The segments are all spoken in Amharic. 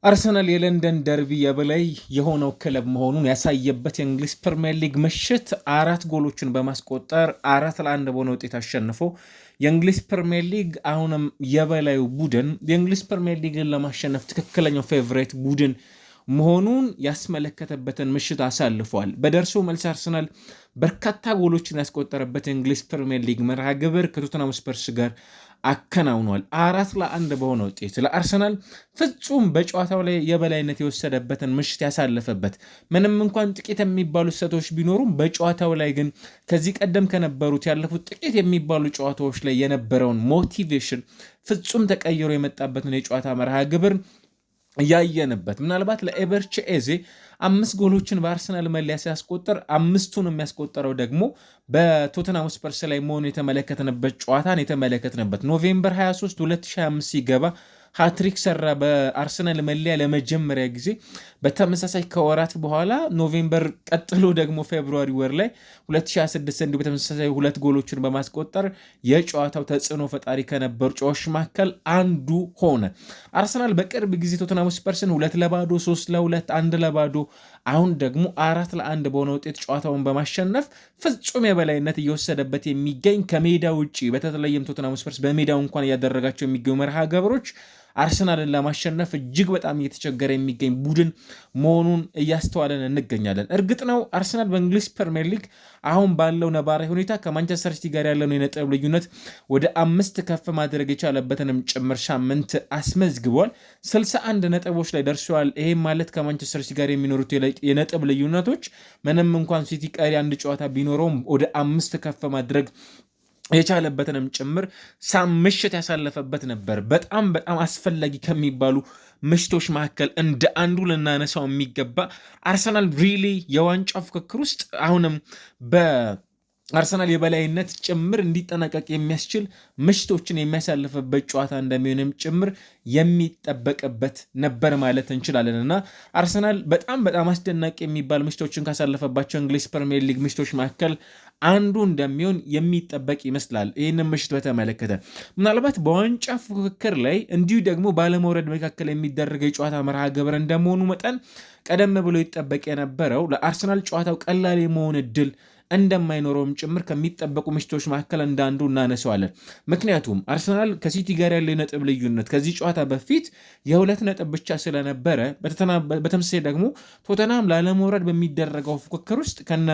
አርሰናል የለንደን ደርቢ የበላይ የሆነው ክለብ መሆኑን ያሳየበት የእንግሊዝ ፕሪምየር ሊግ ምሽት 4 ጎሎችን በማስቆጠር 4-1 በሆነ ውጤት አሸንፎ የእንግሊዝ ፕሪምየር ሊግ አሁንም የበላዩ ቡድን የእንግሊዝ ፕሪምየር ሊግን ለማሸነፍ ትክክለኛው ፌቨሬት ቡድን መሆኑን ያስመለከተበትን ምሽት አሳልፏል። በደርሶ መልስ አርሰናል በርካታ ጎሎችን ያስቆጠረበት የእንግሊዝ ፕሪምየር ሊግ መርሃ ግብር ከቶተንሃም ስፐርስ ጋር አከናውኗል። 4-1 በሆነ ውጤት ለአርሰናል ፍጹም በጨዋታው ላይ የበላይነት የወሰደበትን ምሽት ያሳለፈበት፣ ምንም እንኳን ጥቂት የሚባሉ ስህተቶች ቢኖሩም በጨዋታው ላይ ግን ከዚህ ቀደም ከነበሩት ያለፉት ጥቂት የሚባሉ ጨዋታዎች ላይ የነበረውን ሞቲቬሽን ፍጹም ተቀይሮ የመጣበትን የጨዋታ መርሃ ግብር ያየንበት፣ ምናልባት ለኤቨርቺ ኤዜ 5 ጎሎችን በአርሰናል መለያ ሲያስቆጠር 5ቱን የሚያስቆጠረው ደግሞ በቶተንሃም ስፐርስ ላይ መሆኑ የተመለከትንበት ጨዋታን የተመለከትንበት ኖቬምበር 23 2025 ሲገባ ሃትሪክ ሰራ በአርሰናል መለያ ለመጀመሪያ ጊዜ። በተመሳሳይ ከወራት በኋላ ኖቬምበር ቀጥሎ ደግሞ ፌብሩዋሪ ወር ላይ 2026 እንዲሁ በተመሳሳይ 2 ጎሎችን በማስቆጠር የጨዋታው ተጽዕኖ ፈጣሪ ከነበሩ ጨዋቾች መካከል አንዱ ሆነ። አርሰናል በቅርብ ጊዜ ቶተንሃም ስፐርስን 2-0፣ 3-2፣ 1-0 አሁን ደግሞ 4-1 በሆነ ውጤት ጨዋታውን በማሸነፍ ፍጹም የበላይነት እየወሰደበት የሚገኝ ከሜዳ ውጭ በተለይም ቶተንሃም ስፐርስ በሜዳው እንኳን እያደረጋቸው የሚገኙ መርሃ ግብሮች አርሰናልን ለማሸነፍ እጅግ በጣም እየተቸገረ የሚገኝ ቡድን መሆኑን እያስተዋለን እንገኛለን። እርግጥ ነው አርሰናል በእንግሊዝ ፕሪምየር ሊግ አሁን ባለው ነባራዊ ሁኔታ ከማንቸስተር ሲቲ ጋር ያለውን የነጥብ ልዩነት ወደ 5 ከፍ ማድረግ የቻለበትንም ጭምር ሳምንት አስመዝግቧል። 61 ነጥቦች ላይ ደርሰዋል። ይሄም ማለት ከማንቸስተር ሲቲ ጋር የሚኖሩት የነጥብ ልዩነቶች ምንም እንኳን ሲቲ ቀሪ አንድ ጨዋታ ቢኖረውም ወደ 5 ከፍ ማድረግ የቻለበትንም ጭምር ምሽት ያሳለፈበት ነበር። በጣም አስፈላጊ ከሚባሉ ምሽቶች መካከል እንደ አንዱ ልናነሳው የሚገባ አርሰናል ሪሊ የዋንጫ ፍክክር ውስጥ አሁንም በአርሰናል የበላይነት ጭምር እንዲጠናቀቅ የሚያስችል ምሽቶችን የሚያሳልፍበት ጨዋታ እንደሚሆንም ጭምር የሚጠበቅበት ነበር ማለት እንችላለን እና አርሰናል በጣም አስደናቂ የሚባል ምሽቶችን ካሳለፈባቸው እንግሊዝ ፕሪምየር ሊግ ምሽቶች መካከል አንዱ እንደሚሆን የሚጠበቅ ይመስላል። ይህንን ምሽት በተመለከተ ምናልባት በዋንጫ ፉክክር ላይ እንዲሁ ደግሞ ባለመውረድ መካከል የሚደረገ የጨዋታ መርሃ ግብር እንደመሆኑ መጠን ቀደም ብሎ ይጠበቅ የነበረው ለአርሰናል ጨዋታው ቀላል የመሆን እድል እንደማይኖረውም ጭምር ከሚጠበቁ ምሽቶች መካከል እንዳንዱ እናነሰዋለን። ምክንያቱም አርሰናል ከሲቲ ጋር ያለው የነጥብ ልዩነት ከዚህ ጨዋታ በፊት የ2 ነጥብ ብቻ ስለነበረ፣ በተመሳሳይ ደግሞ ቶተንሃም ላለመውረድ በሚደረገው ፉክክር ውስጥ ከነ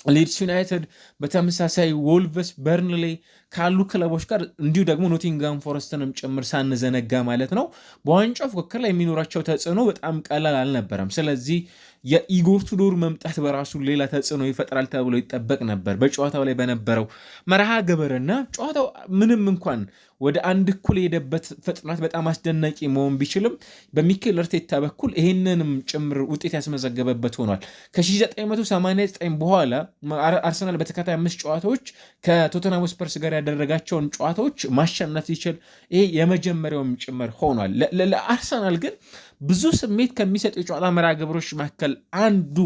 ሊድስ ዩናይትድ በተመሳሳይ ወልቭስ፣ በርንሌ ካሉ ክለቦች ጋር እንዲሁ ደግሞ ኖቲንጋም ፎረስትንም ጭምር ሳንዘነጋ ማለት ነው በዋንጫው ፉክክር ላይ የሚኖራቸው ተጽዕኖ በጣም ቀላል አልነበረም። ስለዚህ የኢጎር ቱዶር መምጣት በራሱ ሌላ ተጽዕኖ ይፈጥራል ተብሎ ይጠበቅ ነበር በጨዋታው ላይ በነበረው መርሃ ግብርና ጨዋታው ምንም እንኳን ወደ አንድ እኩል የሄደበት ፍጥነት በጣም አስደናቂ መሆን ቢችልም በሚኬል አርቴታ በኩል ይህንንም ጭምር ውጤት ያስመዘገበበት ሆኗል። ከ1989 በኋላ አርሰናል በተከታታይ 5 ጨዋታዎች ከቶተንሃም ስፐርስ ጋር ያደረጋቸውን ጨዋታዎች ማሸነፍ ሲችል ይሄ የመጀመሪያውም ጭምር ሆኗል። ለአርሰናል ግን ብዙ ስሜት ከሚሰጡ የጨዋታ መርሃ ግብሮች መካከል አንዱ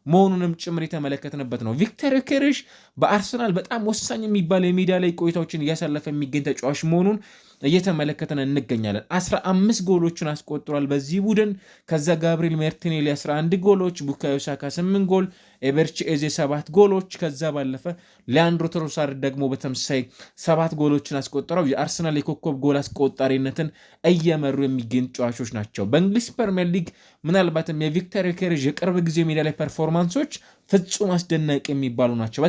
መሆኑንም ጭምር የተመለከትንበት ነው። ቪክተር ዮኬሬሽ በአርሰናል በጣም ወሳኝ የሚባል የሜዳ ላይ ቆይታዎችን እያሳለፈ የሚገኝ ተጫዋች መሆኑን እየተመለከትን እንገኛለን። 15 ጎሎችን አስቆጥሯል በዚህ ቡድን። ከዛ ጋብሪኤል ማርቲኔሊ 11 ጎሎች፣ ቡካዮ ሳካ 8 ጎል፣ ኤቨርቺ ኤዜ 7 ጎሎች፣ ከዛ ባለፈ ሊያንድሮ ትሮሳርድ ደግሞ በተመሳሳይ 7 ጎሎችን አስቆጥረው የአርሰናል የኮከብ ጎል አስቆጣሪነትን እየመሩ የሚገኙ ተጫዋቾች ናቸው። በእንግሊዝ ፕሪምየር ሊግ ምናልባትም የቪክተር ዮኬሬሽ የቅርብ ጊዜ ሜዳ ላይ ፐርፎርማንሶች ፍጹም አስደናቂ የሚባሉ ናቸው።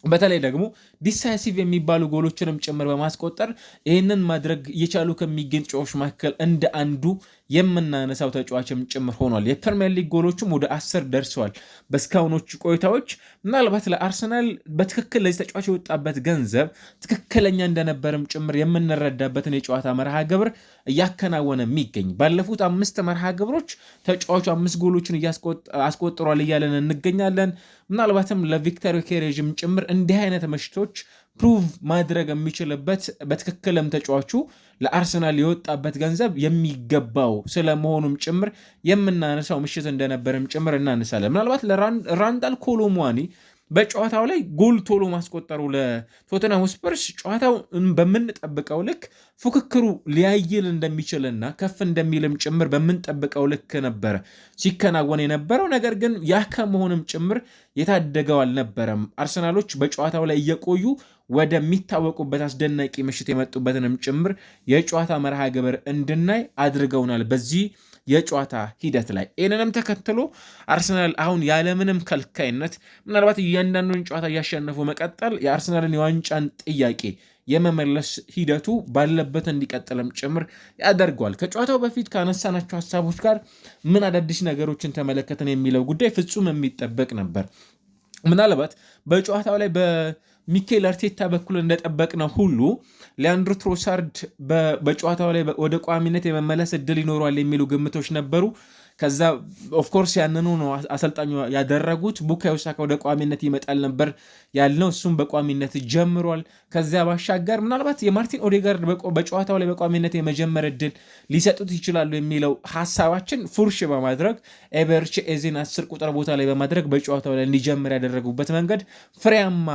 በተለይ ደግሞ ዲሳይሲቭ የሚባሉ ጎሎችንም ጭምር በማስቆጠር ይህንን ማድረግ እየቻሉ ከሚገኝ ተጫዋቾች መካከል እንደ አንዱ የምናነሳው ተጫዋችም ጭምር ሆኗል። የፕሪሚየር ሊግ ጎሎቹም ወደ 10 ደርሰዋል በእስካሁኖቹ ቆይታዎች። ምናልባት ለአርሰናል በትክክል ለዚህ ተጫዋች የወጣበት ገንዘብ ትክክለኛ እንደነበርም ጭምር የምንረዳበትን የጨዋታ መርሃ ግብር እያከናወነ የሚገኝ ባለፉት 5 መርሃ ግብሮች ተጫዋቹ 5 ጎሎችን አስቆጥሯል እያለን እንገኛለን። ምናልባትም ለቪክተር ዮኬሬሽም ጭምር እንዲህ አይነት ምሽቶች ፕሩቭ ማድረግ የሚችልበት በትክክልም ተጫዋቹ ለአርሰናል የወጣበት ገንዘብ የሚገባው ስለመሆኑም ጭምር የምናነሳው ምሽት እንደነበርም ጭምር እናነሳለን። ምናልባት ለራንዳል ኮሎሙዋኒ በጨዋታው ላይ ጎል ቶሎ ማስቆጠሩ ለቶተንሃም ስፐርስ ጨዋታው በምንጠብቀው ልክ ፉክክሩ ሊያይል እንደሚችልና ከፍ እንደሚልም ጭምር በምንጠብቀው ልክ ነበረ ሲከናወን የነበረው። ነገር ግን ያ ከመሆንም ጭምር የታደገው አልነበረም። አርሰናሎች በጨዋታው ላይ እየቆዩ ወደሚታወቁበት አስደናቂ ምሽት የመጡበትንም ጭምር የጨዋታ መርሃ ግብር እንድናይ አድርገውናል በዚህ የጨዋታ ሂደት ላይ። ይህንንም ተከትሎ አርሰናል አሁን ያለምንም ከልካይነት ምናልባት እያንዳንዱን ጨዋታ እያሸነፉ መቀጠል የአርሰናልን የዋንጫን ጥያቄ የመመለስ ሂደቱ ባለበት እንዲቀጥልም ጭምር ያደርገዋል። ከጨዋታው በፊት ካነሳናቸው ሀሳቦች ጋር ምን አዳዲስ ነገሮችን ተመለከትን የሚለው ጉዳይ ፍጹም የሚጠበቅ ነበር። ምናልባት በጨዋታው ላይ በሚኬል አርቴታ በኩል እንደጠበቅነው ሁሉ ሊያንድሮ ትሮሳርድ በጨዋታው ላይ ወደ ቋሚነት የመመለስ እድል ይኖረዋል የሚሉ ግምቶች ነበሩ። ከዛ ኦፍኮርስ ያንኑ ነው አሰልጣኙ ያደረጉት። ቡካዮ ሳካ ወደ ቋሚነት ይመጣል ነበር ያልነው፣ እሱም በቋሚነት ጀምሯል። ከዚያ ባሻገር ምናልባት የማርቲን ኦዴጋርድ በጨዋታው ላይ በቋሚነት የመጀመር እድል ሊሰጡት ይችላሉ የሚለው ሀሳባችን ፉርሽ በማድረግ ኤበርቺ ኤዜን 10 ቁጥር ቦታ ላይ በማድረግ በጨዋታው ላይ እንዲጀምር ያደረጉበት መንገድ ፍሬያማ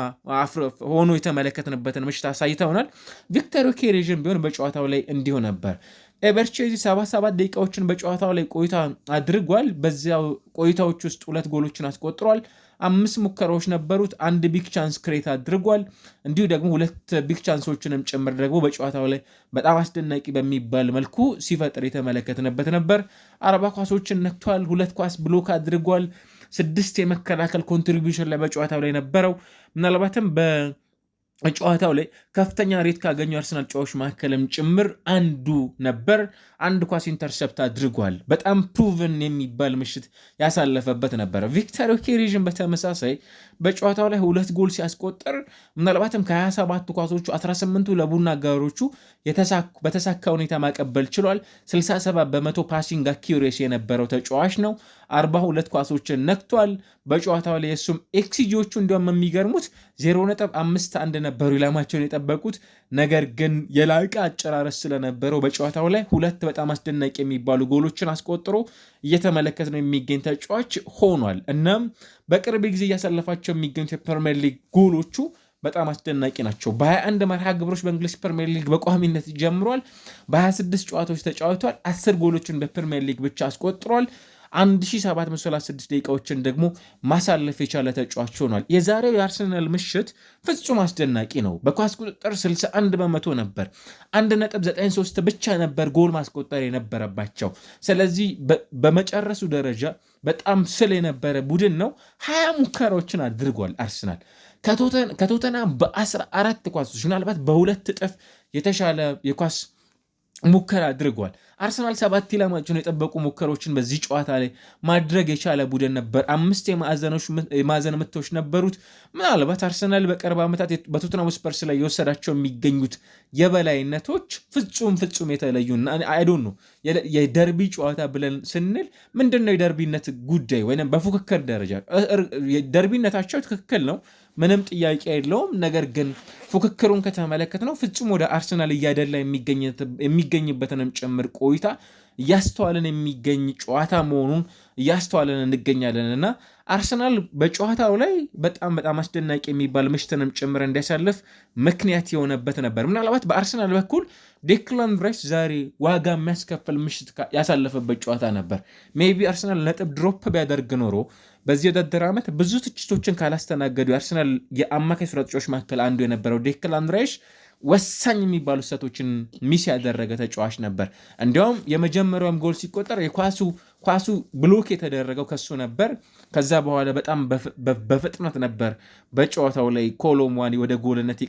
ሆኖ የተመለከትንበትን ምሽት አሳይተውናል። ቪክተር ዮኬሬዥን ቢሆን በጨዋታው ላይ እንዲሁ ነበር። ኤበርቼዚ 77 ደቂቃዎችን በጨዋታው ላይ ቆይታ አድርጓል። በዚያው ቆይታዎች ውስጥ 2 ጎሎችን አስቆጥሯል። 5 ሙከራዎች ነበሩት። 1 ቢግ ቻንስ ክሬት አድርጓል። እንዲሁ ደግሞ 2 ቢግ ቻንሶችንም ጭምር ደግሞ በጨዋታው ላይ በጣም አስደናቂ በሚባል መልኩ ሲፈጥር የተመለከትንበት ነበር። 40 ኳሶችን ነክቷል። 2 ኳስ ብሎክ አድርጓል። 6 የመከላከል ኮንትሪቢዩሽን ላይ በጨዋታው ላይ ነበረው። ምናልባትም ጨዋታው ላይ ከፍተኛ ሬት ካገኙ አርሰናል ጨዋቾች መካከልም ጭምር አንዱ ነበር። 1 ኳስ ኢንተርሰፕት አድርጓል። በጣም ፕሩቭን የሚባል ምሽት ያሳለፈበት ነበረ። ቪክተር ዮኬሬዥን በተመሳሳይ በጨዋታው ላይ 2 ጎል ሲያስቆጥር ምናልባትም ከ27 ኳሶቹ 18ቱ ለቡና አጋሮቹ በተሳካ ሁኔታ ማቀበል ችሏል። 67% ፓሲንግ አኪዩሬሲ የነበረው ተጫዋች ነው። 42 ኳሶችን ነክቷል። በጨዋታው ላይ የሱም ኤክሲጂዎቹ እንዲያውም የሚገርሙት 0.51 ነበሩ ኢላማቸውን የጠበቁት። ነገር ግን የላቀ አጨራረስ ስለነበረው በጨዋታው ላይ 2 በጣም አስደናቂ የሚባሉ ጎሎችን አስቆጥሮ እየተመለከት ነው የሚገኝ ተጫዋች ሆኗል። እናም በቅርብ ጊዜ እያሳለፋቸው የሚገኙት የፕሪሚየር ሊግ ጎሎቹ በጣም አስደናቂ ናቸው። በ21 መርሃ ግብሮች በእንግሊዝ ፕሪሚየር ሊግ በቋሚነት ጀምሯል። በ26 ጨዋታዎች ተጫውቷል። 10 ጎሎችን በፕሪሚየር ሊግ ብቻ አስቆጥሯል። 1736 ደቂቃዎችን ደግሞ ማሳለፍ የቻለ ተጫዋች ሆኗል። የዛሬው የአርሰናል ምሽት ፍጹም አስደናቂ ነው። በኳስ ቁጥጥር 61% ነበር። 1.93 ብቻ ነበር ጎል ማስቆጠር የነበረባቸው። ስለዚህ በመጨረሱ ደረጃ በጣም ስል የነበረ ቡድን ነው። 20 ሙከራዎችን አድርጓል አርሰናል ከቶተንሃም በ14 ኳሶች ምናልባት በ2 እጥፍ የተሻለ የኳስ ሙከራ አድርጓል። አርሰናል 7 ኢላማቸውን የጠበቁ ሙከሮችን በዚህ ጨዋታ ላይ ማድረግ የቻለ ቡድን ነበር። 5 የማዕዘን ምቶች ነበሩት። ምናልባት አርሰናል በቅርብ ዓመታት በቶተንሃም ስፐርስ ላይ የወሰዳቸው የሚገኙት የበላይነቶች ፍጹም የተለዩና አይዶን ነው የደርቢ ጨዋታ ብለን ስንል ምንድነው የደርቢነት ጉዳይ ወይም በፉክክር ደረጃ ደርቢነታቸው ትክክል ነው፣ ምንም ጥያቄ የለውም። ነገር ግን ፉክክሩን ከተመለከት ነው ፍጹም ወደ አርሰናል እያደላ የሚገኝበትንም ጭምር ቆይታ እያስተዋልን የሚገኝ ጨዋታ መሆኑን እያስተዋልን እንገኛለን እና አርሰናል በጨዋታው ላይ በጣም አስደናቂ የሚባል ምሽትንም ጭምር እንዲያሳልፍ ምክንያት የሆነበት ነበር። ምናልባት በአርሰናል በኩል ዴክላን ራይስ ዛሬ ዋጋ የሚያስከፍል ምሽት ያሳለፈበት ጨዋታ ነበር። ሜቢ አርሰናል ነጥብ ድሮፕ ቢያደርግ ኖሮ በዚህ የውድድር ዓመት ብዙ ትችቶችን ካላስተናገዱ የአርሰናል የአማካይ ስፍራ ተጫዋቾች መካከል አንዱ የነበረው ዴክላን ራይስ ወሳኝ የሚባሉ ስህተቶችን ሚስ ያደረገ ተጫዋች ነበር። እንዲያውም የመጀመሪያውም ጎል ሲቆጠር ኳሱ ብሎክ የተደረገው ከሱ ነበር። ከዛ በኋላ በጣም በፍጥነት ነበር በጨዋታው ላይ ኮሎሙዋኒ ወደ ጎልነት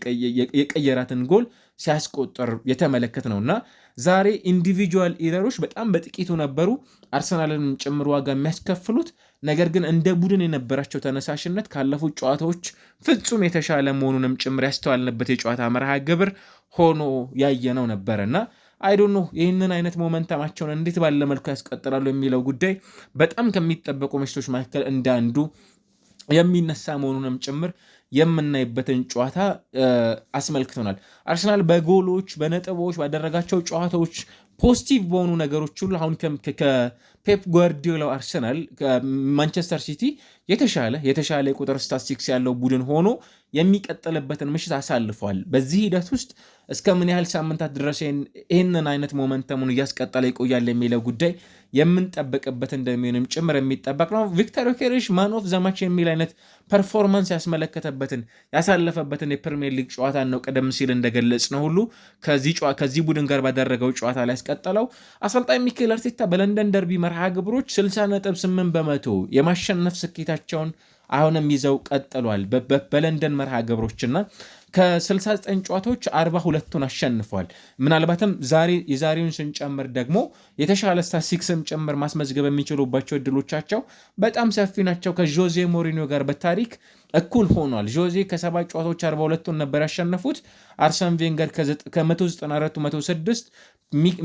የቀየራትን ጎል ሲያስቆጠር የተመለከት ነውና ዛሬ ኢንዲቪጁዋል ኢረሮች በጣም በጥቂቱ ነበሩ አርሰናልን ጭምር ዋጋ የሚያስከፍሉት። ነገር ግን እንደ ቡድን የነበራቸው ተነሳሽነት ካለፉት ጨዋታዎች ፍጹም የተሻለ መሆኑንም ጭምር ያስተዋልንበት የጨዋታ መርሃ ግብር ሆኖ ያየነው ነበረና አይዶን ነው ይህንን አይነት ሞመንተማቸውን እንዴት ባለ መልኩ ያስቀጥላሉ የሚለው ጉዳይ በጣም ከሚጠበቁ ምሽቶች መካከል እንዳንዱ የሚነሳ መሆኑንም ጭምር የምናይበትን ጨዋታ አስመልክቶናል። አርሰናል በጎሎች በነጥቦች ባደረጋቸው ጨዋታዎች ፖዚቲቭ በሆኑ ነገሮች ሁሉ አሁን ከፔፕ ጓርዲዮላው አርሰናል ከማንቸስተር ሲቲ የተሻለ የቁጥር ስታቲስቲክስ ያለው ቡድን ሆኖ የሚቀጥልበትን ምሽት አሳልፏል። በዚህ ሂደት ውስጥ እስከ ምን ያህል ሳምንታት ድረስ ይህንን አይነት ሞመንተሙን እያስቀጠለ ይቆያል የሚለው ጉዳይ የምንጠብቅበት እንደሚሆንም ጭምር የሚጠበቅ ነው። ቪክተር ዮኬሬሽ ማን ኦፍ ዘ ማች የሚል አይነት ፐርፎርማንስ ያሳለፈበትን የፕሪሚየር ሊግ ጨዋታ ነው ቀደም ሲል እንደገለጽ ነው ሁሉ ከዚህ ቡድን ጋር ባደረገው ጨዋታ ላይ ያስቀጠለው። አሰልጣኝ ሚኬል አርቴታ በለንደን ደርቢ መርሃ ግብሮች 60.8% የማሸነፍ ስኬታቸውን አሁንም ይዘው ቀጥሏል። በለንደን መርሃ ግብሮችና ከ69 ጨዋታዎች 42ቱን አሸንፏል። ምናልባትም የዛሬውን ስንጨምር ደግሞ የተሻለ ስታቲስቲክስም ጭምር ማስመዝገብ የሚችሉባቸው እድሎቻቸው በጣም ሰፊ ናቸው። ከጆዜ ሞሪኒዮ ጋር በታሪክ እኩል ሆኗል። ጆዜ ከ7 ጨዋታዎች 42ቱን ነበር ያሸነፉት። አርሰን ቬንገር ከ194 106፣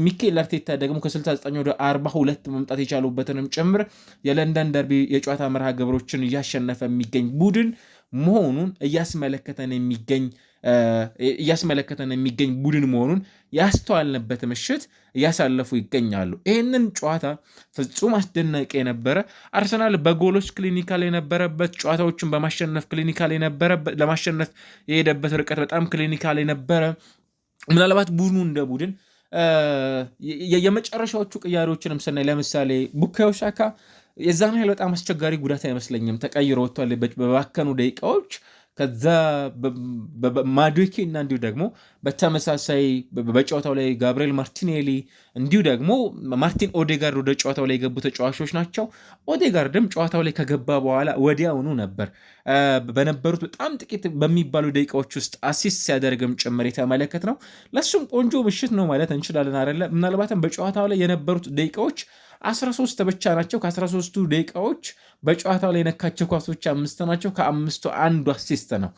ሚኬል አርቴታ ደግሞ ከ69 ወደ 42 መምጣት የቻሉበትንም ጭምር የለንደን ደርቢ የጨዋታ መርሃ ግብሮችን እያሸነፈ የሚገኝ ቡድን መሆኑን እያስመለከተን የሚገኝ ቡድን መሆኑን ያስተዋልንበት ምሽት እያሳለፉ ይገኛሉ። ይህንን ጨዋታ ፍጹም አስደናቂ የነበረ አርሰናል በጎሎች ክሊኒካል የነበረበት ጨዋታዎችን በማሸነፍ ክሊኒካል የነበረበት ለማሸነፍ የሄደበት ርቀት በጣም ክሊኒካል የነበረ ምናልባት ቡድኑ እንደ ቡድን የመጨረሻዎቹ ቅያሬዎችንም ስናይ ለምሳሌ ቡካዮ ሳካ የዛን ያህል በጣም አስቸጋሪ ጉዳት አይመስለኝም ተቀይሮ ወጥቷል በባከኑ ደቂቃዎች። ከዛ ማዱዌኬ እና እንዲሁ ደግሞ በተመሳሳይ በጨዋታው ላይ ጋብሪኤል ማርቲኔሊ እንዲሁ ደግሞ ማርቲን ኦዴጋርድ ወደ ጨዋታው ላይ የገቡ ተጫዋቾች ናቸው። ኦዴጋርድም ጨዋታው ላይ ከገባ በኋላ ወዲያውኑ ነበር በነበሩት በጣም ጥቂት በሚባሉ ደቂቃዎች ውስጥ አሲስት ሲያደርግም ጭምር የተመለከት ነው። ለሱም ቆንጆ ምሽት ነው ማለት እንችላለን አይደለ? ምናልባትም በጨዋታው ላይ የነበሩት ደቂቃዎች 13 ብቻ ናቸው። ከ13ቱ ደቂቃዎች በጨዋታው ላይ የነካቸው ኳሶች 5 ናቸው። ከ5ቱ አንዱ አሲስት ነው።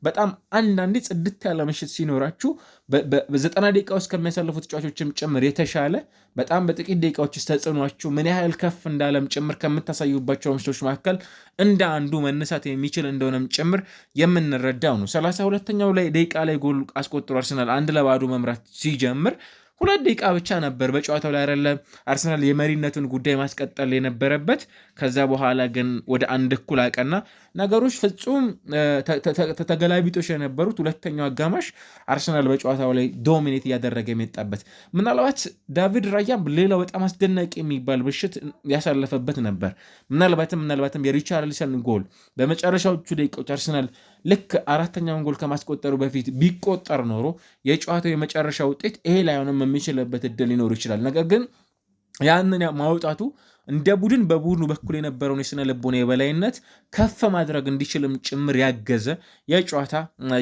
በጣም አንዳንዴ ጽድት ያለ ምሽት ሲኖራችሁ በ90 ደቂቃ ውስጥ ከሚያሳልፉ ተጫዋቾችም ጭምር የተሻለ በጣም በጥቂት ደቂቃዎች ውስጥ ተጽዕኗችሁ ምን ያህል ከፍ እንዳለም ጭምር ከምታሳዩባቸው ምሽቶች መካከል እንደ አንዱ መነሳት የሚችል እንደሆነም ጭምር የምንረዳው ነው። 32ኛው ላይ ደቂቃ ላይ ጎል አስቆጥሮ አርሰናል 1-0 መምራት ሲጀምር 2 ደቂቃ ብቻ ነበር በጨዋታው ላይ አይደለ አርሰናል የመሪነቱን ጉዳይ ማስቀጠል የነበረበት። ከዛ በኋላ ግን ወደ 1-1 አቀና። ነገሮች ፍጹም ተገላቢጦሽ የነበሩት ሁለተኛው አጋማሽ አርሰናል በጨዋታው ላይ ዶሚኔት እያደረገ የመጣበት ምናልባት ዳቪድ ራያም ሌላው በጣም አስደናቂ የሚባል ምሽት ያሳለፈበት ነበር። ምናልባትም የሪቻርሊሰን ጎል በመጨረሻዎቹ ደቂቃዎች አርሰናል ልክ 4ኛውን ጎል ከማስቆጠሩ በፊት ቢቆጠር ኖሮ የጨዋታው የመጨረሻ ውጤት ይሄ ላይሆንም የሚችልበት እድል ሊኖር ይችላል። ነገር ግን ያንን ማውጣቱ እንደ ቡድን በቡድኑ በኩል የነበረውን የስነ ልቦና የበላይነት ከፍ ማድረግ እንዲችልም ጭምር ያገዘ የጨዋታ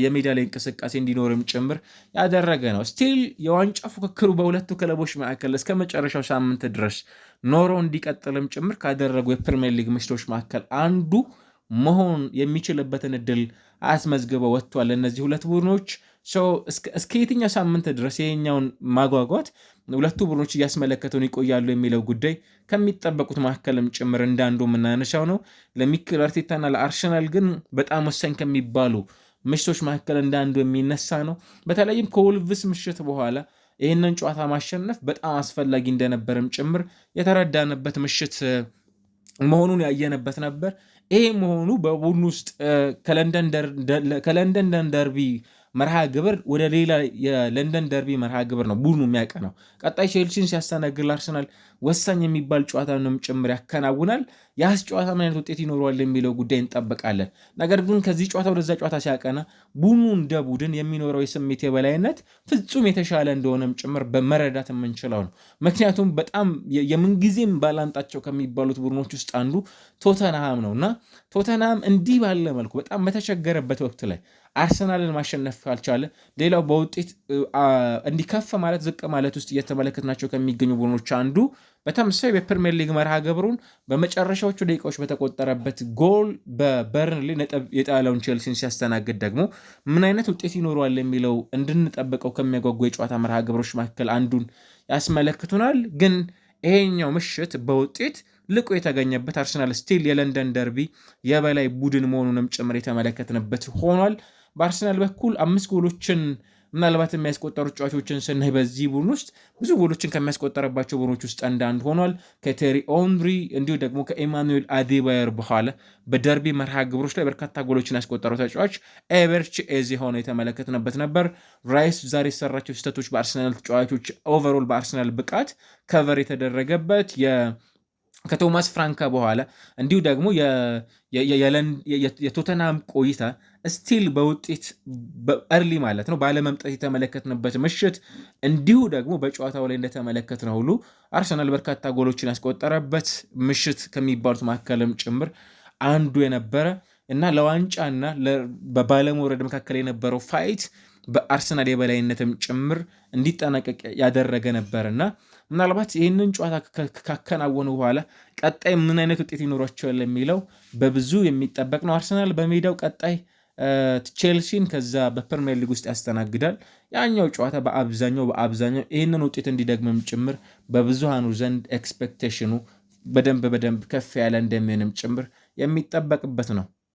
የሜዳ ላይ እንቅስቃሴ እንዲኖርም ጭምር ያደረገ ነው። ስቲል የዋንጫ ፉክክሩ በሁለቱ ክለቦች መካከል እስከ መጨረሻው ሳምንት ድረስ ኖሮ እንዲቀጥልም ጭምር ካደረጉ የፕሪሚየር ሊግ ምሽቶች መካከል አንዱ መሆን የሚችልበትን እድል አስመዝግበው ወጥቷል። እነዚህ ሁለት ቡድኖች እስከ የትኛው ሳምንት ድረስ ይሄኛውን ማጓጓት ሁለቱ ቡድኖች እያስመለከቱን ይቆያሉ የሚለው ጉዳይ ከሚጠበቁት መካከልም ጭምር እንዳንዱ የምናነሳው ነው። ለሚኬል አርቴታና ለአርሰናል ግን በጣም ወሳኝ ከሚባሉ ምሽቶች መካከል እንዳንዱ የሚነሳ ነው። በተለይም ከወልቭስ ምሽት በኋላ ይህንን ጨዋታ ማሸነፍ በጣም አስፈላጊ እንደነበርም ጭምር የተረዳንበት ምሽት መሆኑን ያየነበት ነበር። ይሄ መሆኑ በቡድን ውስጥ ከለንደን ደርቢ መርሃ ግብር ወደ ሌላ የለንደን ደርቢ መርሃ ግብር ነው ቡድኑ የሚያቀናው። ቀጣይ ቼልሲን ሲያስተናግድ አርሰናል ወሳኝ የሚባል ጨዋታንም ጭምር ያከናውናል። ያስ ጨዋታ ምን አይነት ውጤት ይኖረዋል የሚለው ጉዳይ እንጠብቃለን። ነገር ግን ከዚህ ጨዋታ ወደዛ ጨዋታ ሲያቀና ቡድኑ እንደ ቡድን የሚኖረው የስሜት የበላይነት ፍጹም የተሻለ እንደሆነም ጭምር በመረዳት የምንችለው ነው። ምክንያቱም በጣም የምንጊዜም ባላንጣቸው ከሚባሉት ቡድኖች ውስጥ አንዱ ቶተንሃም ነው እና ቶተንሃም እንዲህ ባለ መልኩ በጣም በተቸገረበት ወቅት ላይ አርሰናልን ማሸነፍ ካልቻለ ሌላው በውጤት እንዲከፍ ማለት ዝቅ ማለት ውስጥ እየተመለከትናቸው ከሚገኙ ቡድኖች አንዱ በተመሳሳይ በፕሪሚየር ሊግ መርሃ ግብሩን በመጨረሻዎቹ ደቂቃዎች በተቆጠረበት ጎል በበርንሊ ነጥብ የጣለውን ቼልሲን ሲያስተናግድ ደግሞ ምን አይነት ውጤት ይኖረዋል የሚለው እንድንጠብቀው ከሚያጓጉ የጨዋታ መርሃ ግብሮች መካከል አንዱን ያስመለክቱናል። ግን ይሄኛው ምሽት በውጤት ልቆ የተገኘበት አርሰናል ስቲል የለንደን ደርቢ የበላይ ቡድን መሆኑንም ጭምር የተመለከትንበት ሆኗል። በአርሰናል በኩል 5 ጎሎችን ምናልባት የሚያስቆጠሩ ጨዋቾችን ስናይ በዚህ ቡድን ውስጥ ብዙ ጎሎችን ከሚያስቆጠረባቸው ቡድኖች ውስጥ አንድ ሆኗል። ከቴሪ ኦንሪ እንዲሁ ደግሞ ከኤማኑኤል አዴባየር በኋላ በደርቢ መርሃ ግብሮች ላይ በርካታ ጎሎችን ያስቆጠረው ተጫዋች ኤቨርቺ ኤዜ ሆነ የተመለከትንበት ነበር። ራይስ ዛሬ የሰራቸው ስህተቶች በአርሰናል ተጫዋቾች ኦቨርኦል በአርሰናል ብቃት ከቨር የተደረገበት ከቶማስ ፍራንካ በኋላ እንዲሁ ደግሞ የቶተናም ቆይታ ስቲል በውጤት በርሊ ማለት ነው ባለመምጣት የተመለከትንበት ምሽት እንዲሁ ደግሞ በጨዋታው ላይ እንደተመለከትነው ሁሉ አርሰናል በርካታ ጎሎችን ያስቆጠረበት ምሽት ከሚባሉት መካከልም ጭምር አንዱ የነበረ እና ለዋንጫና በባለመውረድ መካከል የነበረው ፋይት በአርሰናል የበላይነትም ጭምር እንዲጠናቀቅ ያደረገ ነበርና ምናልባት ይህንን ጨዋታ ካከናወኑ በኋላ ቀጣይ ምን አይነት ውጤት ይኖራቸዋል የሚለው በብዙ የሚጠበቅ ነው። አርሰናል በሜዳው ቀጣይ ቼልሲን ከዛ በፕሪሚየር ሊግ ውስጥ ያስተናግዳል። ያኛው ጨዋታ በአብዛኛው ይህንን ውጤት እንዲደግምም ጭምር በብዙሃኑ ዘንድ ኤክስፔክቴሽኑ በደንብ ከፍ ያለ እንደሚሆንም ጭምር የሚጠበቅበት ነው።